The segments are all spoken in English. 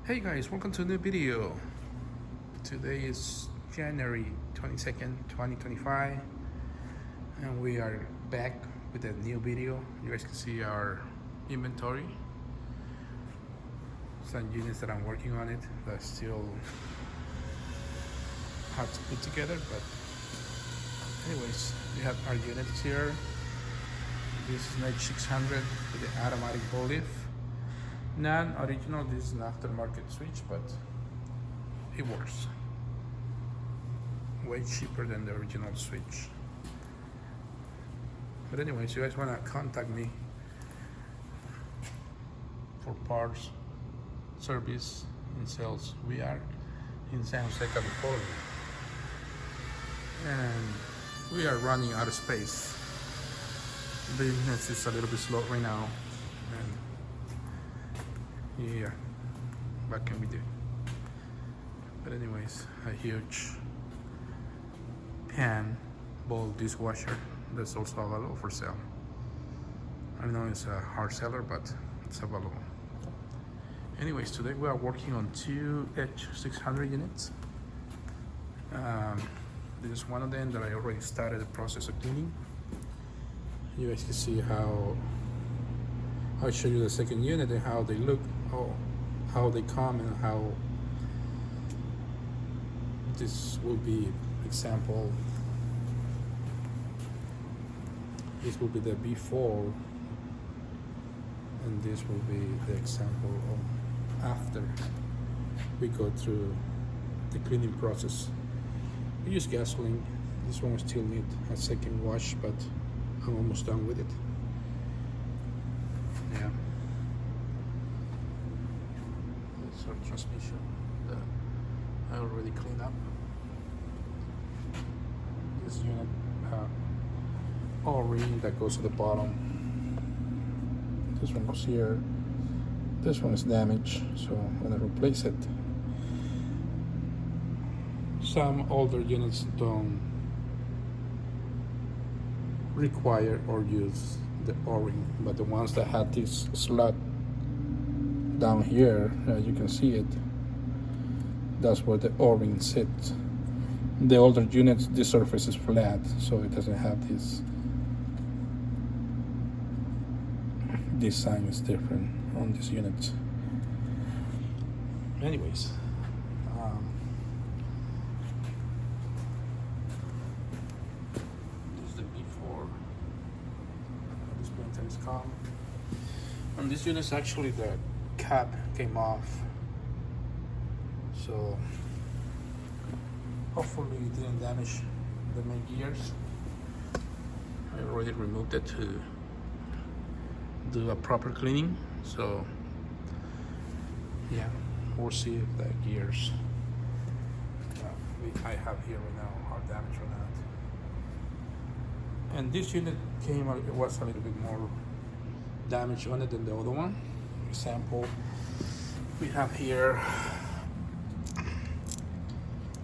Hey guys, welcome to a new video. Today is January 22nd, 2025, and we are back with a new video. You guys can see our inventory. Some units that I'm working on it that still hard to put together, but anyways, we have our units here. This is an H600 with the automatic bowl lift. Non-original, this is an aftermarket switch, but it works. Way cheaper than the original switch. But anyways, you guys want to contact me for parts, service, and sales. We are in San Jose, California, and we are running out of space. Business is a little bit slow right now, and yeah, what can we do? But anyways, a huge pan bowl dishwasher that's also available for sale. I know it's a hard seller, but it's available. Anyways, today we are working on two H600 units. This is one of them that I already started the process of cleaning. You guys can see how I'll show you the second unit and how they look, how they come, and how this will be example. This will be the before, and this will be the example of after we go through the cleaning process. We use gasoline. This one will still need a second wash, but I'm almost done with it. Yeah. This our transmission that I already cleaned up. This unit O-ring that goes to the bottom. This one goes here. This one is damaged, so I'm gonna replace it. Some older units don't require or use the O-ring, but the ones that had this slot down here, you can see it, that's where the O-ring sits. The older units, the surface is flat, so it doesn't have this sign is different on these units. Anyways, this is the before. This printer is calm. On this unit, actually the cap came off, so hopefully it didn't damage the main gears. I already removed it to do a proper cleaning, so yeah, we'll see if the gears I have here right now are damaged or not. And this unit it was a little bit more damage on it than the other one. For example, we have here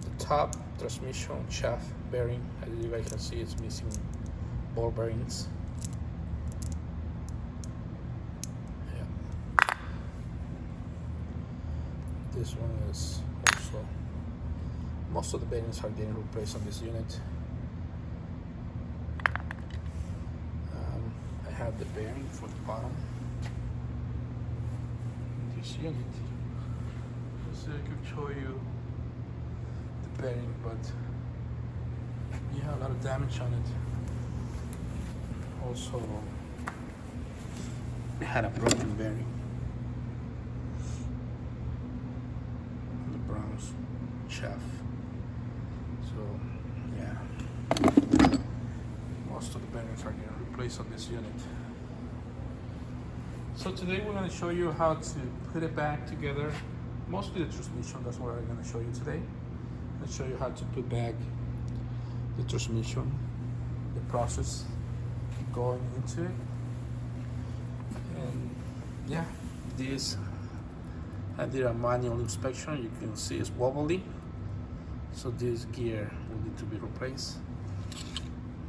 the top transmission shaft bearing. As you guys can see, it's missing ball bearings. Yeah. This one is also, most of the bearings are getting replaced on this unit. I have the bearing for the bottom. This unit, so I could show you the bearing, but you have a lot of damage on it. Also, it had a broken bearing on the bronze shaft. So yeah, most of the bearings are getting replaced on this unit. So today we're going to show you how to put it back together. Mostly the transmission, that's what I'm going to show you today. I'll show you how to put back the transmission, the process going into it. And yeah, this, I did a manual inspection. You can see it's wobbly, so this gear will need to be replaced.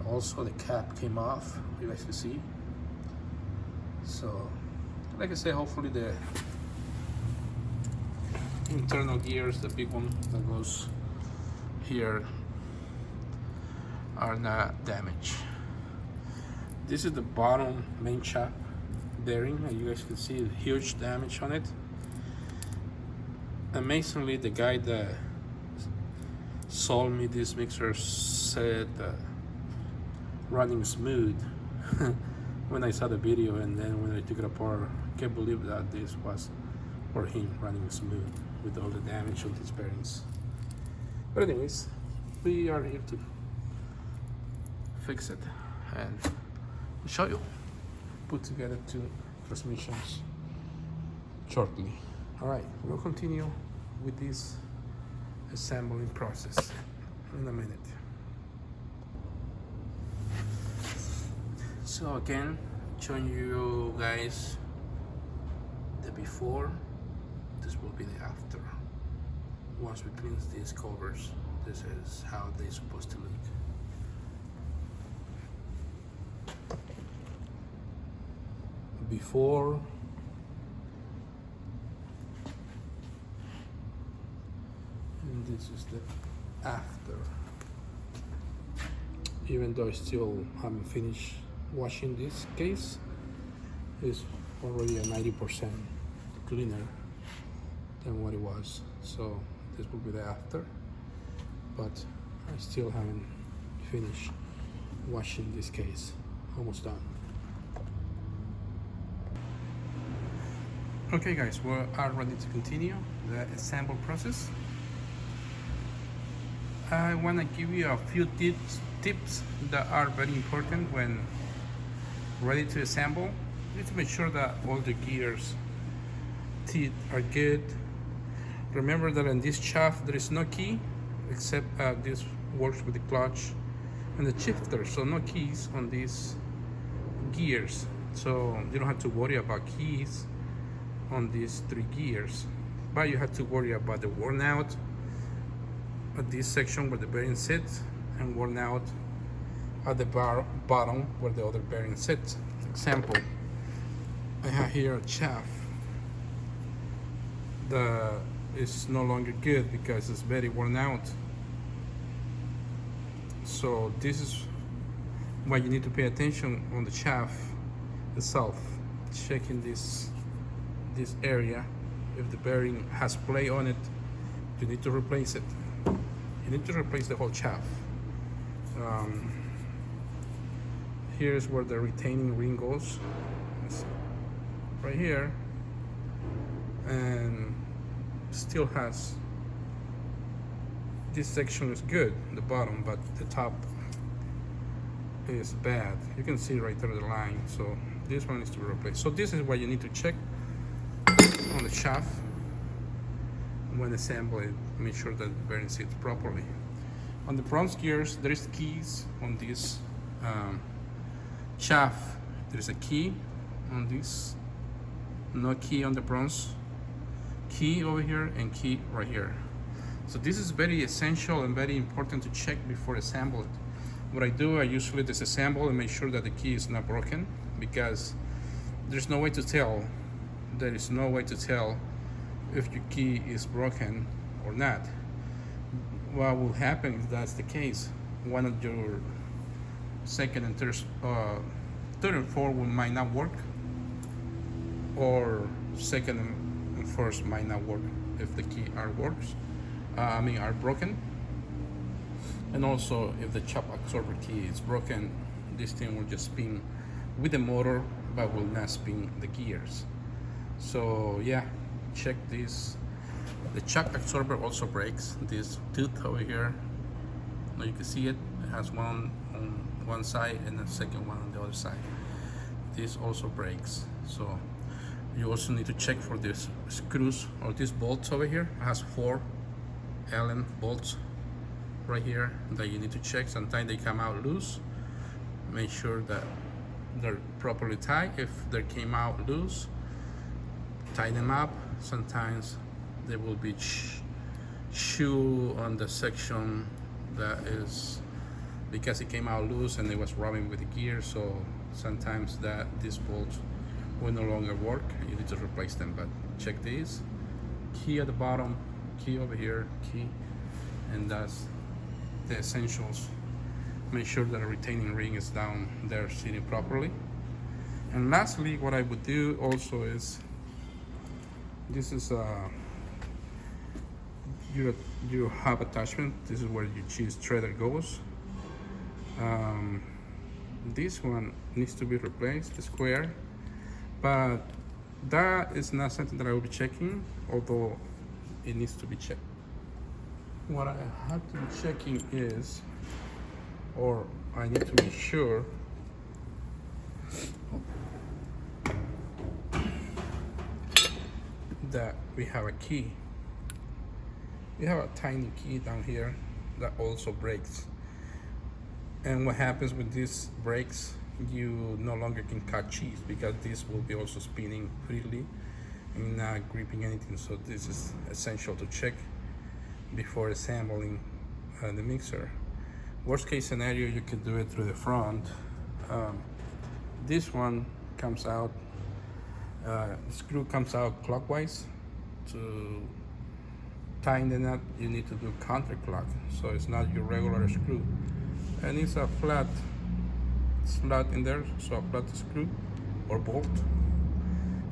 Also the cap came off, you guys can see. So like I said, hopefully the internal gears, the big one that goes here, are not damaged. This is the bottom main shaft bearing, and you guys can see huge damage on it. Amazingly, the guy that sold me this mixer said running smooth when I saw the video, and then when I took it apart, I can't believe that this was for him running smooth with all the damage on these bearings. But anyways, we are here to fix it and show you, put together two transmissions shortly. All right, we'll continue with this assembling process in a minute. So again, showing you guys the before. This will be the after. Once we cleanse these covers, this is how they're supposed to look. Before and this is the after. Even though I still haven't finished washing this case, it's already a 90% cleaner than what it was. So this will be the after, but I still haven't finished washing this case. Almost done. Okay guys, we are ready to continue the assemble process. I want to give you a few tips that are very important when ready to assemble. You need to make sure that all the gears teeth are good. Remember that in this shaft there is no key, except this works with the clutch and the shifter, so no keys on these gears, so you don't have to worry about keys on these three gears, but you have to worry about the worn out at this section where the bearing sits, and worn out at the bottom where the other bearing sits. Example, I have here a shaft that is no longer good because it's very worn out. So this is why you need to pay attention on the shaft itself, checking this area. If the bearing has play on it, you need to replace it. You need to replace the whole shaft. Here's where the retaining ring goes, right here, and still has, this section is good, the bottom, but the top is bad. You can see right there the line, so this one needs to be replaced. So this is what you need to check on the shaft when assembling. Make sure that the bearing sits properly. On the bronze gears, there is keys on this shaft. There is a key on this, no key on the bronze. Key over here and key right here. So this is very essential and very important to check before assembling. What I do, I usually disassemble and make sure that the key is not broken, because there's no way to tell. There is no way to tell if your key is broken or not. What will happen if that's the case? One of your second and third and fourth might not work, or second and first might not work if the key are broken. And also, if the shock absorber key is broken, this thing will just spin with the motor but will not spin the gears. So yeah, check this. The shock absorber also breaks. This tooth over here, now you can see it, it has one on one side and the second one on the other side. This also breaks. So you also need to check for these screws or these bolts over here. It has 4 Allen bolts right here that you need to check. Sometimes they come out loose. Make sure that they're properly tied. If they came out loose, tie them up. Sometimes there will be shoe on the section that is because it came out loose and it was rubbing with the gear, so sometimes these bolts will no longer work. You need to replace them, but check these key at the bottom, key over here, key, and that's the essentials. Make sure that a retaining ring is down there sitting properly. And lastly, what I would do also is, this is your hub attachment. This is where your cheese threader goes. This one needs to be replaced, the square, but that is not something that I will be checking, although it needs to be checked. What I have to be checking is, or I need to be sure, that we have a key. We have a tiny key down here that also breaks. And what happens with these breaks, you no longer can cut cheese because this will be also spinning freely and not gripping anything. So this is essential to check before assembling the mixer. Worst case scenario, you could do it through the front. This one comes out, the screw comes out clockwise. To tighten the nut, you need to do counterclock, so it's not your regular screw. And it's a flat slot in there, so a flat screw or bolt.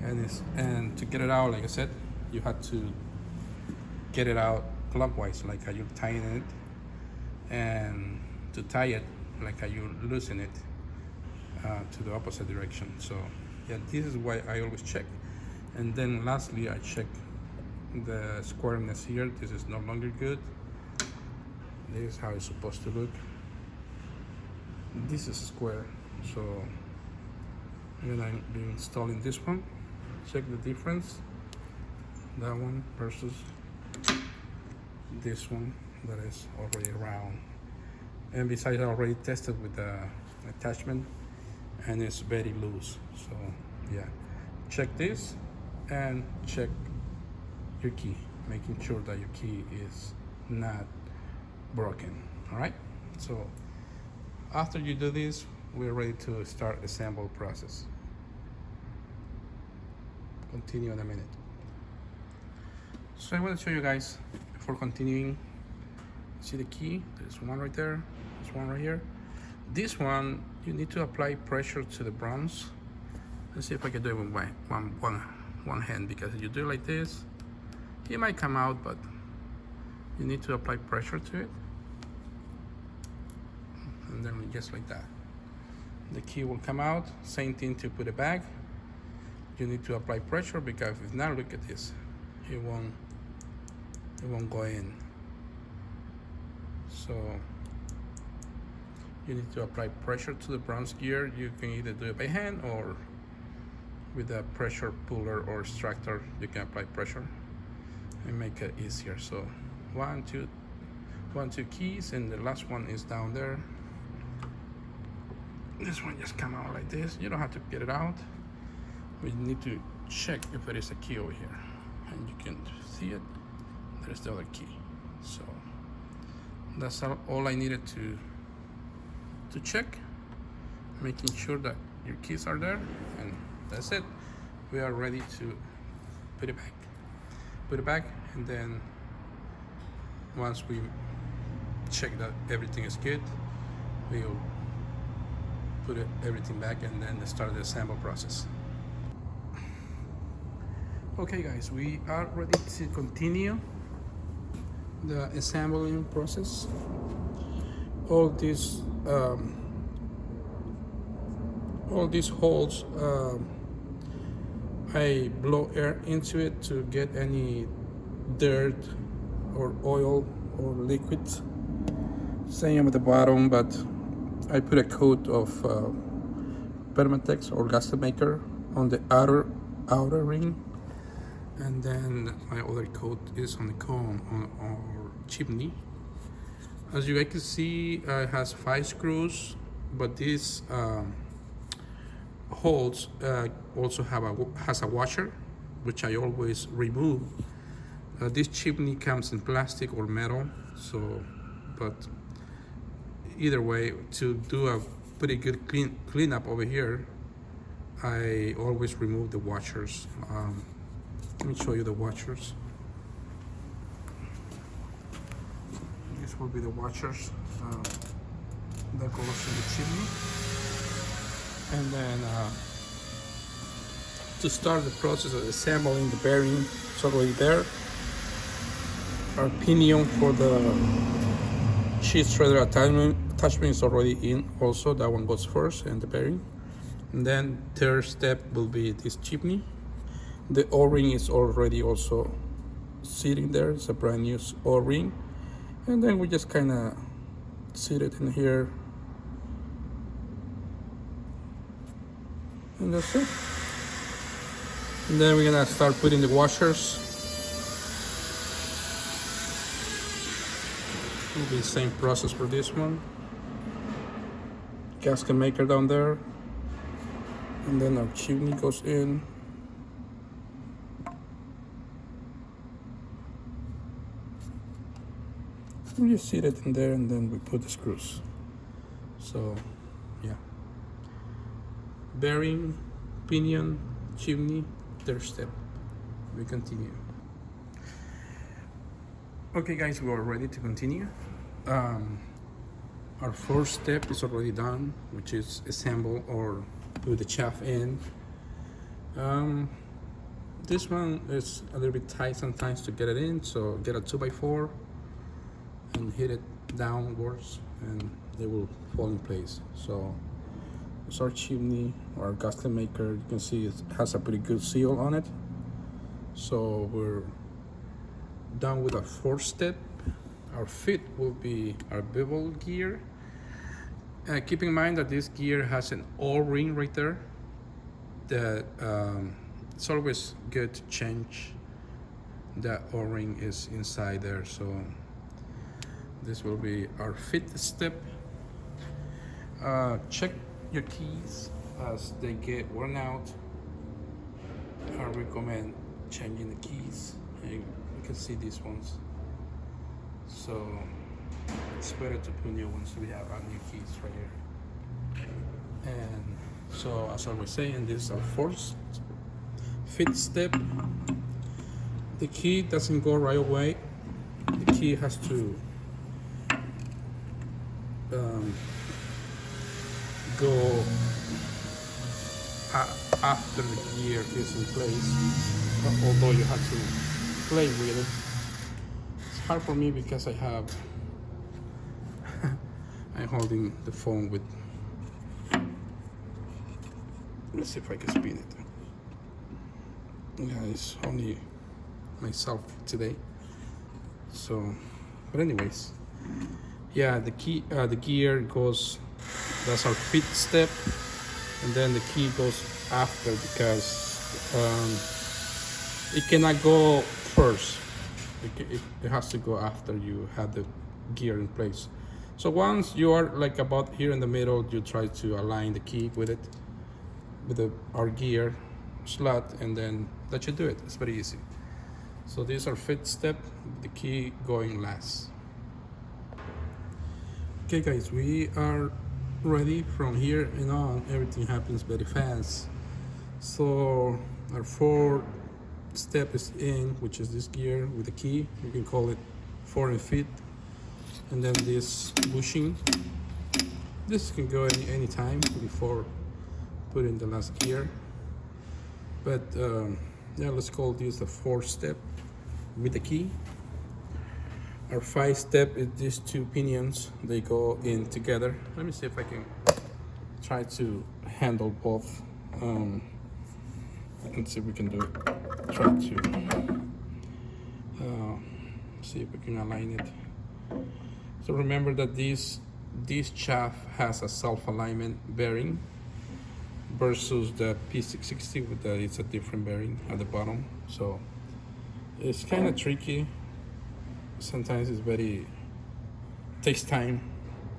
And to get it out, like I said, you have to get it out clockwise, like how you tighten it, and to tie it, like how you loosen it to the opposite direction. So yeah, this is why I always check. And then lastly, I check the squareness here. This is no longer good. This is how it's supposed to look. This is square, so I'm gonna be installing this one. Check the difference, that one versus this one that is already round. And besides, I already tested with the attachment and it's very loose. So yeah, check this and check your key, making sure that your key is not broken. All right, so after you do this, we're ready to start assemble process. Continue in a minute. So I want to show you guys before continuing. See the key? There's one right there, there's one right here. This one, you need to apply pressure to the bronze. Let's see if I can do it with one hand, because if you do it like this, it might come out, but you need to apply pressure to it. And then just like that, the key will come out. Same thing to put it back. You need to apply pressure, because if not, look at this, it won't go in. So you need to apply pressure to the bronze gear. You can either do it by hand or with a pressure puller or extractor. You can apply pressure and make it easier. So one, two keys, and the last one is down there. This one just come out like this. You don't have to get it out. We need to check if there is a key over here, and you can see it. There's the other key. So that's all I needed to check, making sure that your keys are there, and that's it. We are ready to put it back, and then once we check that everything is good, we'll put everything back and then start the assemble process. Okay guys, we are ready to continue the assembling process. All these holes, I blow air into it to get any dirt or oil or liquids. Same at the bottom, but I put a coat of Permatex or Gasket Maker on the outer ring, and then my other coat is on the cone or chimney. As you guys can see, it has 5 screws, but these holes also has a washer, which I always remove. This chimney comes in plastic or metal, so but either way, to do a pretty good cleanup over here, I always remove the washers. Let me show you the washers. will be the washers that goes in the chimney. And then to start the process of assembling the bearing, it's already there. Our pinion for the cheese shredder attachment is already in also. That one goes first, and the bearing. And then third step will be this chimney. The O-ring is already also sitting there. It's a brand new O-ring. And then we just kind of sit it in here. And that's it. And then we're gonna start putting the washers. It'll be the same process for this one. Gasket maker down there. And then our chimney goes in. We just sit it in there and then we put the screws. So, yeah. Bearing, pinion, chimney, third step. We continue. Okay guys, we are ready to continue. Our first step is already done, which is assemble or put the shaft in. This one is a little bit tight sometimes to get it in, so get a 2x4 and hit it downwards and they will fall in place. So it's our chimney, our gasket maker. You can see it has a pretty good seal on it. So we're done with our fourth step. Our fifth will be our bevel gear. Keep in mind that this gear has an O-ring right there. That it's always good to change that O-ring is inside there. So this will be our fifth step. Check your keys as they get worn out. I recommend changing the keys. You can see these ones. So it's better to put new ones. We have our new keys right here. And so as I was saying, this is our fifth step. The key doesn't go right away. The key has to go after the gear is in place, although you have to play with it. It's hard for me because I have I'm holding the phone with, let's see if I can spin it. Yeah, it's only myself today. So, but anyways, yeah, the key, the gear goes, that's our fifth step, and then the key goes after because it cannot go first. It has to go after you have the gear in place. So once you are like about here in the middle, you try to align the key with it, with our gear slot, and then that should do it. It's very easy. So this is our fifth step, the key going last. Okay guys, we are ready. From here and on, everything happens very fast. So our fourth step is in, which is this gear with the key. You can call it 4 and feet. And then this bushing. This can go any time before putting the last gear. But yeah, let's call this the fourth step with the key. Our fifth step is these two pinions. They go in together. Let me see if I can try to handle both. Let's see if we can do it. Try to see if we can align it. So remember that this shaft has a self-alignment bearing versus the P660 with that it's a different bearing at the bottom. So it's kind of tricky. Sometimes it's takes time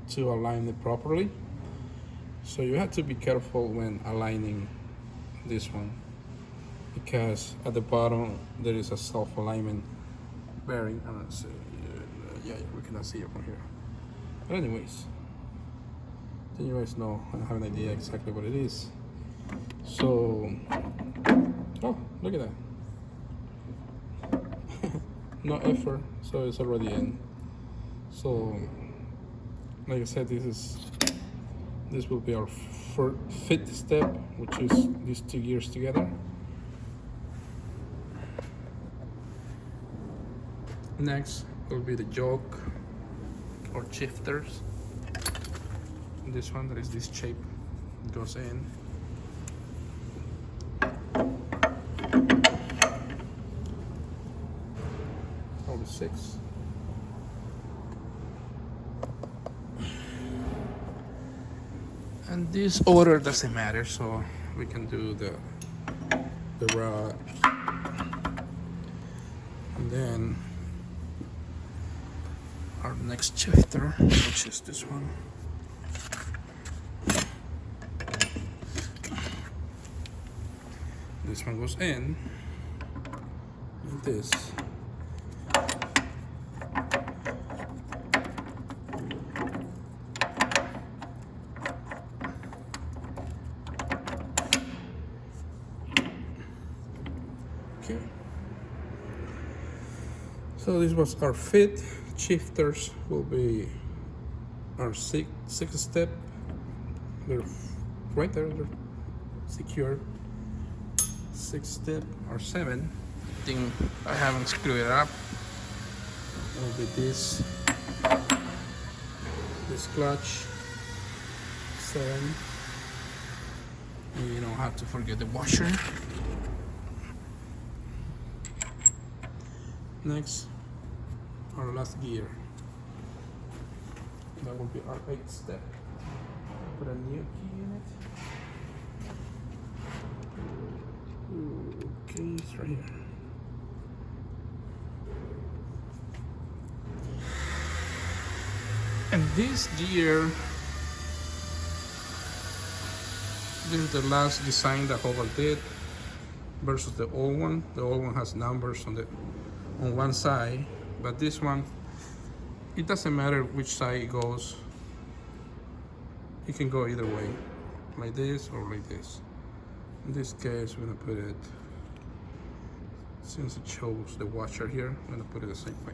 to align it properly. So you have to be careful when aligning this one, because at the bottom there is a self-alignment bearing. I don't see. Yeah, we cannot see it from here. But anyways, then you guys know, I have an idea exactly what it is. So, oh, look at that. No effort, so it's already in. So like I said, this will be our fifth step, which is these two gears together. Next will be the yoke or shifters. This one, that is this shape, goes in. Probably 6. And this order doesn't matter, so we can do the rod. And then our next shifter, which is this one. This one goes in, and this. Okay. So this was our fit. Shifters will be our sixth step. They're right there, they're secure. 6th step or 7. I think I haven't screwed it up. It will be this clutch 7. And you don't have to forget the washer. Next, our last gear. That will be our 8th step. Put a new key in it. Okay, it's right here. And this gear, this is the last design that Hobart did versus the old one. The old one has numbers on one side, but this one, it doesn't matter which side it goes. It can go either way, like this or like this. In this case, we're gonna put it, since it shows the washer here, I'm gonna put it the same way.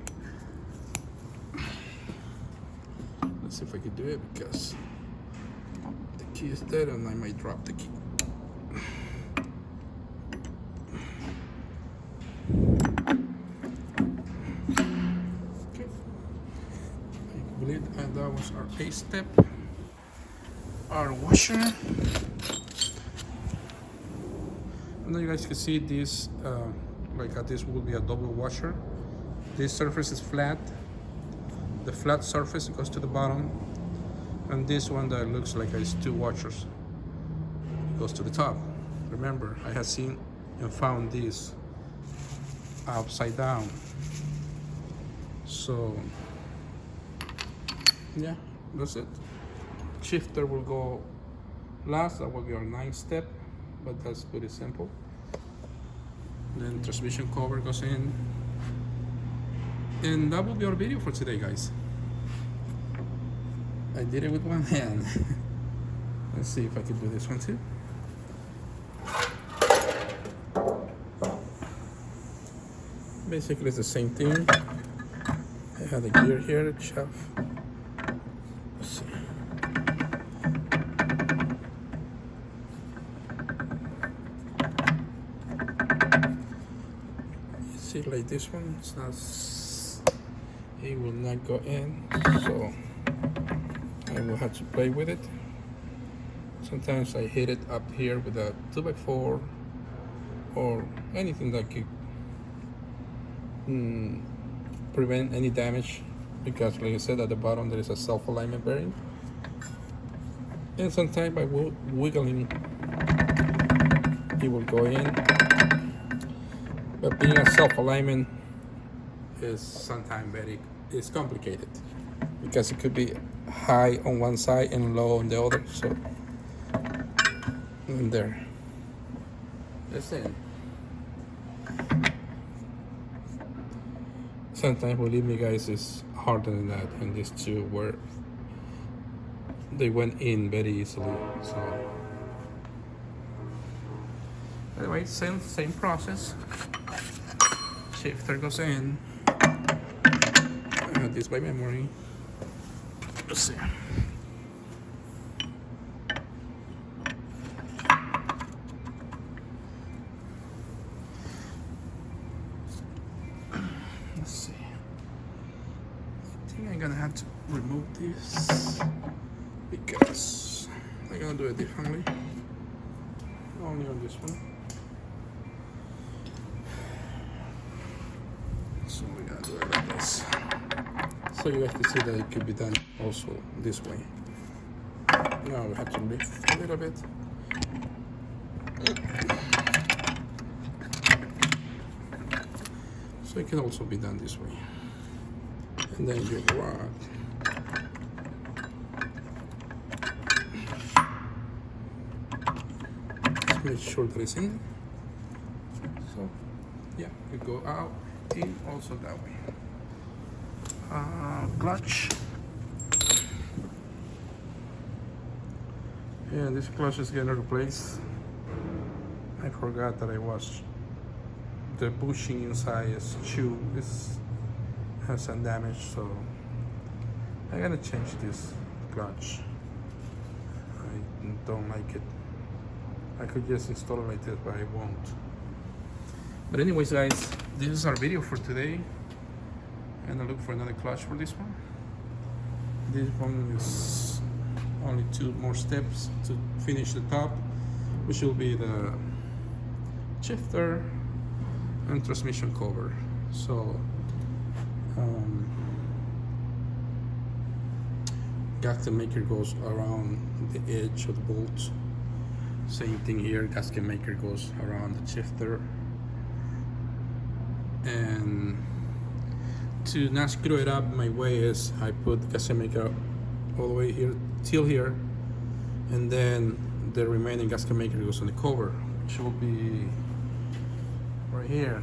Let's see if I can do it, because the key is dead and I might drop the key. Okay. I believe that was our 8th step. Our washer. And then you guys can see this, this will be a double washer. This surface is flat. The flat surface goes to the bottom. And this one that looks like it's 2 washers goes to the top. Remember, I had seen and found this upside down. So, yeah, that's it. Shifter will go last. That will be our 9th step. But that's pretty simple. Then transmission cover goes in, and that will be our video for today, guys. I did it with one hand. Let's see if I can do this one too. Basically, it's the same thing. I have the gear here, the shaft. Let's see. Like this one, it's not, it will not go in, so I will have to play with it. Sometimes I hit it up here with a 2x4 or anything that could prevent any damage, because like I said, at the bottom there is a self-alignment bearing, and sometimes by wiggling it will go in. But being a self-alignment is sometimes it's complicated, because it could be high on one side and low on the other. So, and there. That's it. Sometimes, believe me guys, it's harder than that, and these two they went in very easily. So anyway, same process. Shifter goes in. I have this by memory. Let's see. Let's see. I think I'm gonna have to remove this because I'm gonna do it differently. Only on this one. So we're gonna do it like this. So you guys can see that it could be done also this way. Now we have to lift a little bit. So it can also be done this way. And then you rod. Just make sure that it's in. So yeah, you go out in also that way. Clutch. Yeah, this clutch is getting replaced. I forgot that I was the bushing inside has some damage, so I'm gonna change this clutch. I don't like it. I could just install it like this, but I won't. But anyways, guys, this is our video for today. I'm gonna look for another clutch for this one. This one is only 2 more steps to finish the top, which will be the shifter and transmission cover. So gasket maker goes around the edge of the bolt. Same thing here, gasket maker goes around the shifter. And to not screw it up, my way is I put the gasket maker all the way here till here, and then the remaining gasket maker goes on the cover, which will be right here.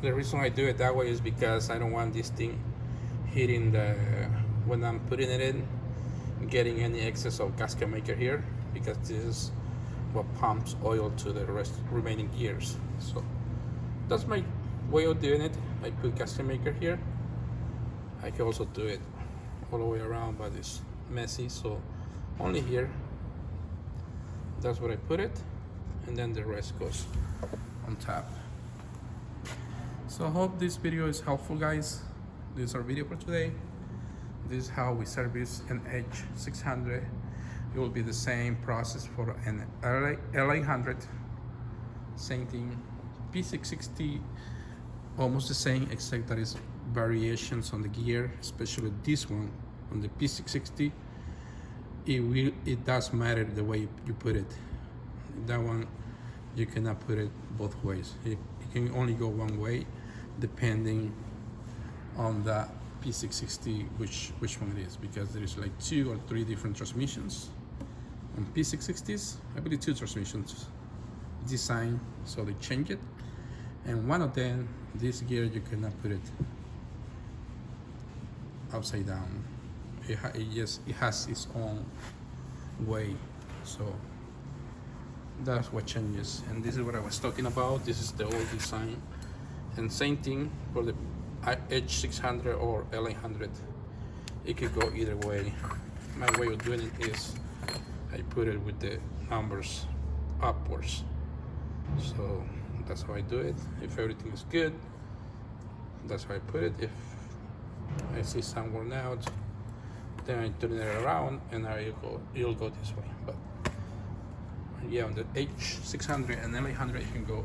The reason I do it that way is because I don't want this thing hitting when I'm putting it in, getting any excess of gasket maker here, because this is what pumps oil to the remaining gears. So that's my way of doing it. I put gasket maker here. I can also do it all the way around, but it's messy, so only here. That's where I put it, and then the rest goes on top. So I hope this video is helpful, guys. This is our video for today. This is how we service an H600. It will be the same process for an L800. Same thing. P660, almost the same, except that is variations on the gear, especially this one on the P660. It does matter the way you put it. That one you cannot put it both ways. It can only go one way, depending on the P660 which one it is, because there is like 2 or 3 different transmissions on P660s. I believe 2 transmissions design, so they change it, and one of them, this gear, you cannot put it upside down. It has its own way, so that's what changes. And this is what I was talking about. This is the old design, and same thing for the H600 or L800. It could go either way. My way of doing it is I put it with the numbers upwards, so that's how I do it. If everything is good, that's how I put it. If I see some worn out, then I turn it around and you'll go this way. But yeah, on the H600 and L800 you can go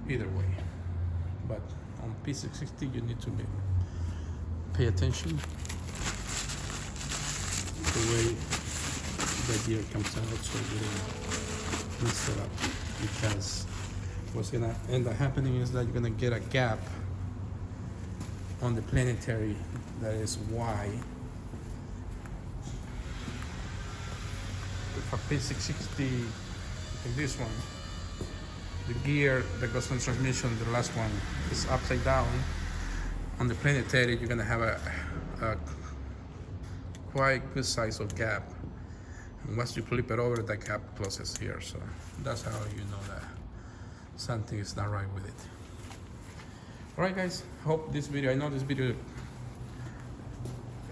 either way, but on P660 you need to pay attention the way the gear comes out, so you don't mess it up, because what's gonna end up happening is that you're gonna get a gap on the planetary that is wide. With a P660 like this one, the gear that goes on transmission, the last one, is upside down. On the planetary, you're gonna have a quite good size of gap. And once you flip it over, that gap closes here. So that's how you know that something is not right with it. Alright guys, hope this video, I know this video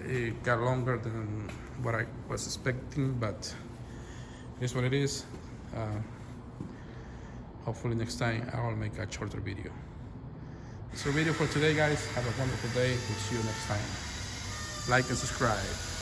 it got longer than what I was expecting, but here's what it is. Hopefully next time I'll make a shorter video. That's our video for today guys. Have a wonderful day. We'll see you next time. Like and subscribe.